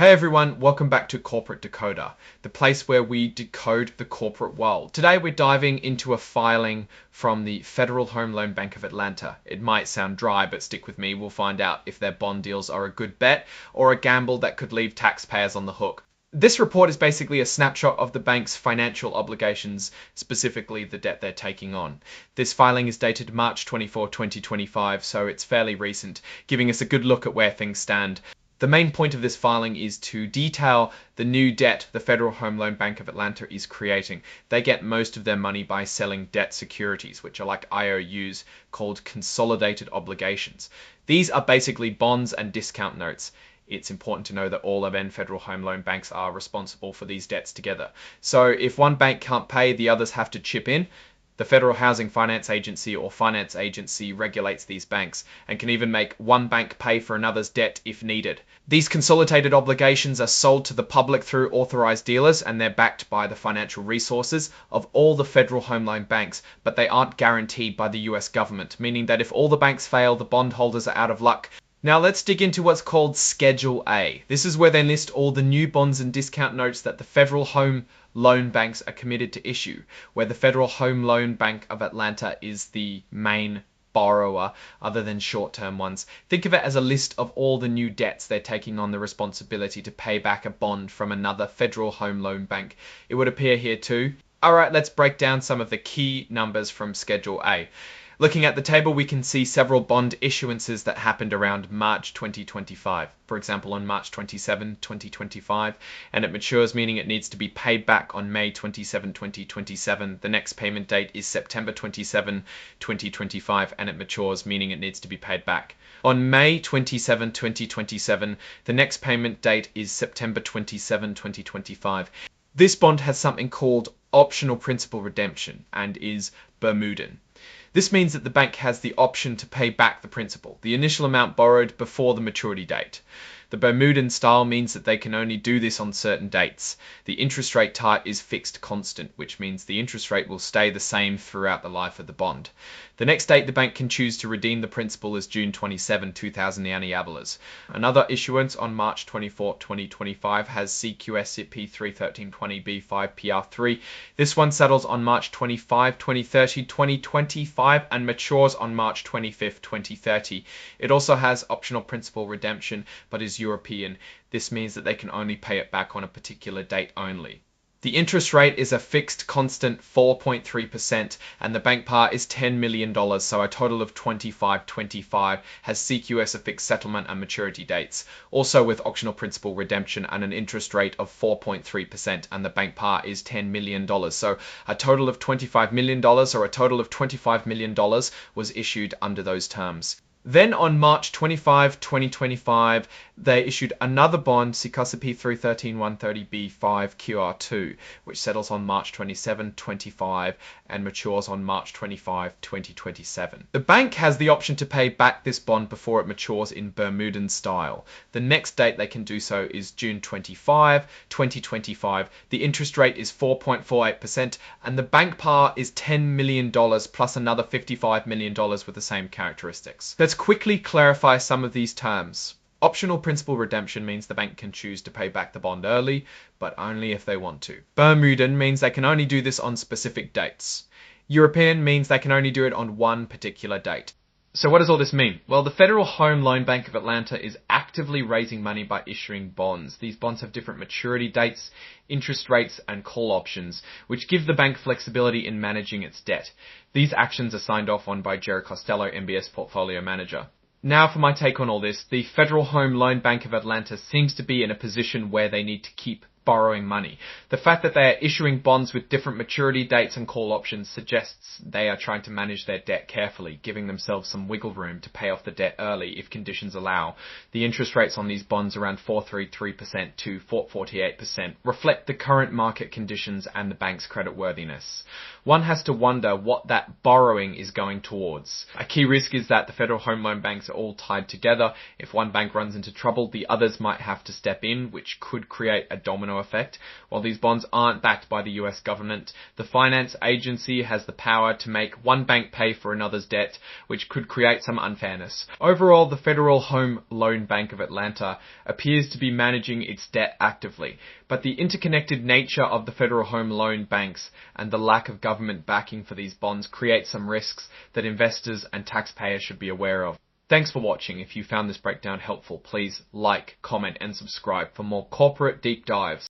Hey everyone, welcome back to Corporate Decoder, the place where we decode the corporate world. Today we're diving into a filing from the Federal Home Loan Bank of Atlanta. It might sound dry, but stick with me. We'll find out if their bond deals are a good bet or a gamble that could leave taxpayers on the hook. This report is basically a snapshot of the bank's financial obligations, specifically the debt they're taking on. This filing is dated March 24, 2025, so it's fairly recent, giving us a good look at where things stand. The main point of this filing is to detail the new debt the Federal Home Loan Bank of Atlanta is creating. They get most of their money by selling debt securities, which are like IOUs called consolidated obligations. These are basically bonds and discount notes. It's important to know that all of federal home loan banks are responsible for these debts together. So if one bank can't pay, the others have to chip in. The Federal Housing Finance Agency or Finance Agency regulates these banks and can even make one bank pay for another's debt if needed. These consolidated obligations are sold to the public through authorized dealers, and they're backed by the financial resources of all the federal home loan banks, but they aren't guaranteed by the US government, meaning that if all the banks fail, the bondholders are out of luck. Now let's dig into what's called Schedule A. This is where they list all the new bonds and discount notes that the Federal Home Loan Banks are committed to issue, where the Federal Home Loan Bank of Atlanta is the main borrower other than short-term ones. Think of it as a list of all the new debts they're taking on the responsibility to pay back a bond from another Federal Home Loan Bank. It would appear here too. Alright, let's break down some of the key numbers from Schedule A. Looking at the table, we can see several bond issuances that happened around March 2025. For example, on March 27, 2025, and it matures, meaning it needs to be paid back on May 27, 2027. The next payment date is September 27, 2025, and it matures, meaning it needs to be paid back. On May 27, 2027, the next payment date is September 27, 2025. This bond has something called optional principal redemption and is Bermudan. This means that the bank has the option to pay back the principal, the initial amount borrowed before the maturity date. The Bermudan style means that they can only do this on certain dates. The interest rate type is fixed constant, which means the interest rate will stay the same throughout the life of the bond. The next date the bank can choose to redeem the principal is June 27, 2000 Anniabalas. Another issuance on March 24, 2025 has CQSCP 31320B5 PR3. This one settles on March 25, 2030, 2025 and matures on March 25, 2030. It also has optional principal redemption, but is European. This means that they can only pay it back on a particular date only. The interest rate is a fixed constant 4.3% and the bank par is $10 million, so a total of 25 has CQS a fixed settlement and maturity dates. Also with optional principal redemption and an interest rate of 4.3% and the bank par is $10 million. So a total of $25 million or a total of $25 million was issued under those terms. Then on March 25, 2025, they issued another bond, CQSCP 313-130B5 QR2, which settles on March 27, 25 and matures on March 25, 2027. The bank has the option to pay back this bond before it matures in Bermudan style. The next date they can do so is June 25, 2025. The interest rate is 4.48% and the bank par is $10 million plus another $55 million with the same characteristics. Let's quickly clarify some of these terms. Optional principal redemption means the bank can choose to pay back the bond early, but only if they want to. Bermudan means they can only do this on specific dates. European means they can only do it on one particular date. So what does all this mean? Well, the Federal Home Loan Bank of Atlanta is actively raising money by issuing bonds. These bonds have different maturity dates, interest rates, and call options, which give the bank flexibility in managing its debt. These actions are signed off on by Jerry Costello, MBS Portfolio Manager. Now for my take on all this. The Federal Home Loan Bank of Atlanta seems to be in a position where they need to keep borrowing money. The fact that they are issuing bonds with different maturity dates and call options suggests they are trying to manage their debt carefully, giving themselves some wiggle room to pay off the debt early if conditions allow. The interest rates on these bonds around 4.33% to 4.48% reflect the current market conditions and the bank's creditworthiness. One has to wonder what that borrowing is going towards. A key risk is that the federal home loan banks are all tied together. If one bank runs into trouble, the others might have to step in, which could create a domino effect. While these bonds aren't backed by the US government, the finance agency has the power to make one bank pay for another's debt, which could create some unfairness. Overall, the Federal Home Loan Bank of Atlanta appears to be managing its debt actively, but the interconnected nature of the Federal Home Loan banks and the lack of government backing for these bonds create some risks that investors and taxpayers should be aware of. Thanks for watching. If you found this breakdown helpful, please like, comment and subscribe for more corporate deep dives.